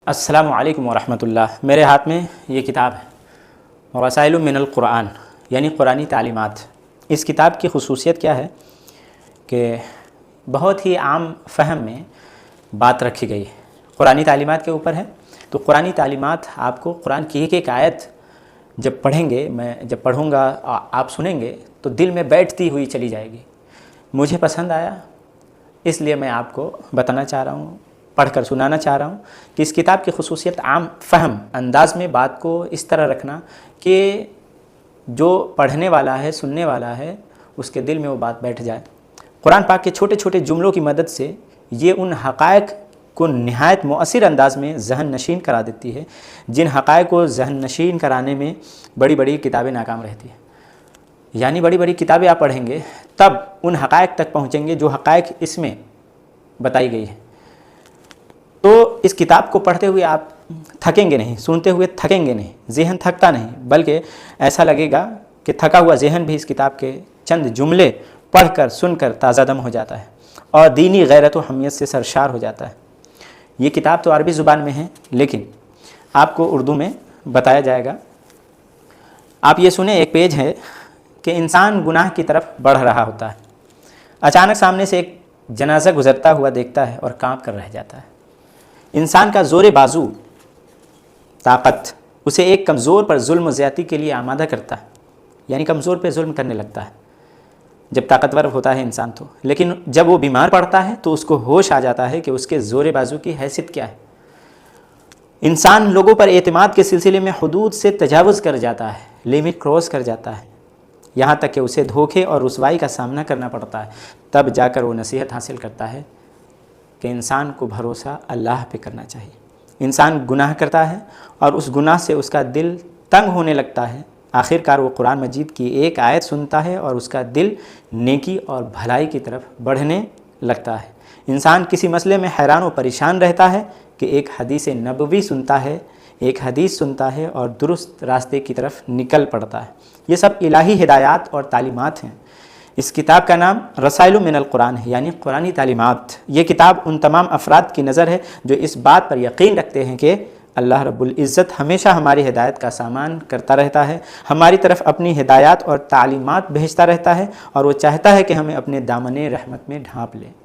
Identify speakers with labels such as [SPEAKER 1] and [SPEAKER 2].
[SPEAKER 1] السلام علیکم ورحمۃ اللہ۔ میرے ہاتھ میں یہ کتاب ہے رسائل من القرآن، یعنی قرآنی تعلیمات۔ اس کتاب کی خصوصیت کیا ہے کہ بہت ہی عام فہم میں بات رکھی گئی ہے، قرآنی تعلیمات کے اوپر ہے۔ تو قرآنی تعلیمات آپ کو قرآن کی ایک ایک آیت جب پڑھیں گے، میں جب پڑھوں گا آپ سنیں گے تو دل میں بیٹھتی ہوئی چلی جائے گی۔ مجھے پسند آیا، اس لیے میں آپ کو بتانا چاہ رہا ہوں، پڑھ کر سنانا چاہ رہا ہوں کہ اس کتاب کی خصوصیت عام فہم انداز میں بات کو اس طرح رکھنا کہ جو پڑھنے والا ہے، سننے والا ہے، اس کے دل میں وہ بات بیٹھ جائے۔ قرآن پاک کے چھوٹے چھوٹے جملوں کی مدد سے یہ ان حقائق کو نہایت مؤثر انداز میں ذہن نشین کرا دیتی ہے، جن حقائق کو ذہن نشین کرانے میں بڑی بڑی کتابیں ناکام رہتی ہیں۔ یعنی بڑی بڑی کتابیں آپ پڑھیں گے تب ان حقائق تک پہنچیں گے جو حقائق اس میں بتائی گئی ہے۔ تو اس کتاب کو پڑھتے ہوئے آپ تھکیں گے نہیں، سنتے ہوئے تھکیں گے نہیں، ذہن تھکتا نہیں، بلکہ ایسا لگے گا کہ تھکا ہوا ذہن بھی اس کتاب کے چند جملے پڑھ کر سن کر تازہ دم ہو جاتا ہے اور دینی غیرت و حمیت سے سرشار ہو جاتا ہے۔ یہ کتاب تو عربی زبان میں ہے، لیکن آپ کو اردو میں بتایا جائے گا۔ آپ یہ سنیں، ایک پیج ہے کہ انسان گناہ کی طرف بڑھ رہا ہوتا ہے، اچانک سامنے سے ایک جنازہ گزرتا ہوا دیکھتا ہے اور کانپ کر رہ جاتا ہے۔ انسان کا زور بازو، طاقت اسے ایک کمزور پر ظلم و زیادتی کے لیے آمادہ کرتا ہے، یعنی کمزور پہ ظلم کرنے لگتا ہے جب طاقتور ہوتا ہے انسان تو، لیکن جب وہ بیمار پڑتا ہے تو اس کو ہوش آ جاتا ہے کہ اس کے زور بازو کی حیثیت کیا ہے۔ انسان لوگوں پر اعتماد کے سلسلے میں حدود سے تجاوز کر جاتا ہے، لیمٹ کراس کر جاتا ہے، یہاں تک کہ اسے دھوکے اور رسوائی کا سامنا کرنا پڑتا ہے۔ تب جا کر وہ نصیحت حاصل کرتا ہے کہ انسان کو بھروسہ اللہ پہ کرنا چاہیے۔ انسان گناہ کرتا ہے اور اس گناہ سے اس کا دل تنگ ہونے لگتا ہے۔ آخر کار وہ قرآن مجید کی ایک آیت سنتا ہے اور اس کا دل نیکی اور بھلائی کی طرف بڑھنے لگتا ہے۔ انسان کسی مسئلے میں حیران و پریشان رہتا ہے کہ ایک حدیث نبوی سنتا ہے، ایک حدیث سنتا ہے اور درست راستے کی طرف نکل پڑتا ہے۔ یہ سب الہی ہدایات اور تعلیمات ہیں۔ اس کتاب کا نام رسائل من القرآن ہے، یعنی قرآنی تعلیمات۔ یہ کتاب ان تمام افراد کی نظر ہے جو اس بات پر یقین رکھتے ہیں کہ اللہ رب العزت ہمیشہ ہماری ہدایت کا سامان کرتا رہتا ہے، ہماری طرف اپنی ہدایات اور تعلیمات بھیجتا رہتا ہے، اور وہ چاہتا ہے کہ ہمیں اپنے دامن رحمت میں ڈھانپ لے۔